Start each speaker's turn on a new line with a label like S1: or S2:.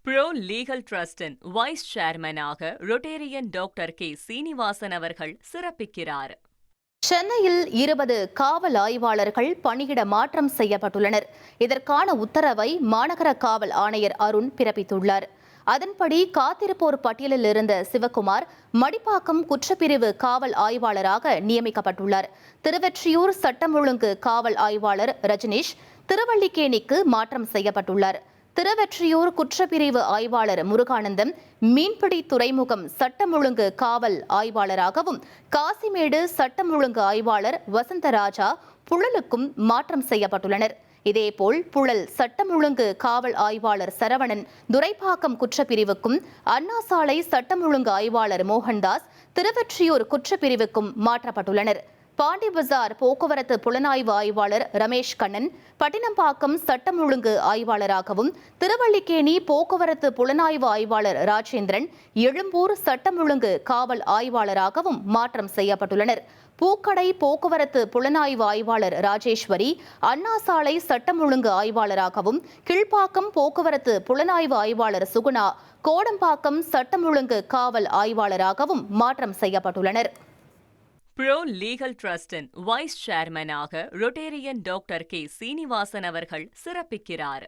S1: Bro legal டிரஸ்டின் vice சேர்மனாக Rotarian doctor K Srinivasan அவர்கள் சிறப்பிக்கிறார்.
S2: சென்னையில் 20 காவல் ஆய்வாளர்கள் பணியிட மாற்றம் செய்யப்பட்டுள்ளனர். இதற்கான உத்தரவை மாநகர காவல் ஆணையர் அருண் பிறப்பித்துள்ளார். அதன்படி காத்திருப்போர் பட்டியலில் இருந்த சிவக்குமார் மடிப்பாக்கம் குற்றப்பிரிவு காவல் ஆய்வாளராக நியமிக்கப்பட்டுள்ளார். திருவெற்றியூர் சட்டம் ஒழுங்கு காவல் ஆய்வாளர் ரஜினீஷ் திருவல்லிக்கேணிக்கு மாற்றம் செய்யப்பட்டுள்ளார். திருவெற்றியூர் குற்றப்பிரிவு ஆய்வாளர் முருகானந்தம் மீன்பிடி துறைமுகம் சட்டம் ஒழுங்கு காவல் ஆய்வாளராகவும், காசிமேடு சட்டம் ஒழுங்கு ஆய்வாளர் வசந்தராஜா புழலுக்கும் மாற்றம் செய்யப்பட்டுள்ளனர். இதேபோல் புழல் சட்டம் ஒழுங்கு காவல் ஆய்வாளர் சரவணன் துரைப்பாக்கம் குற்றப்பிரிவுக்கும், அண்ணா சாலை சட்டம் ஒழுங்கு ஆய்வாளர் மோகன்தாஸ் திருவெற்றியூர் குற்றப்பிரிவுக்கும் மாற்றப்பட்டுள்ளனர். பாண்டி பஜார் போக்குவரத்து புலனாய்வு ஆய்வாளர் ரமேஷ் கண்ணன் பட்டினம்பாக்கம் சட்டம் ஒழுங்கு ஆய்வாளராகவும், திருவல்லிக்கேணி போக்குவரத்து புலனாய்வு ஆய்வாளர் ராஜேந்திரன் எழும்பூர் சட்டம் ஒழுங்கு காவல் ஆய்வாளராகவும் மாற்றம் செய்யப்பட்டுள்ளனர். பூக்கடை போக்குவரத்து புலனாய்வு ஆய்வாளர் ராஜேஸ்வரி அண்ணா சாலை சட்டம் ஒழுங்கு ஆய்வாளராகவும், கீழ்ப்பாக்கம் போக்குவரத்து புலனாய்வு ஆய்வாளர் சுகுணா கோடம்பாக்கம் சட்டம் ஒழுங்கு காவல் ஆய்வாளராகவும் மாற்றம் செய்யப்பட்டுள்ளனர்.
S1: ப்ரோ லீகல் டிரஸ்டின் வைஸ் சேர்மனாக ரொட்டேரியன் டாக்டர் கே சீனிவாசன் அவர்கள் சிறப்பிக்கிறார்.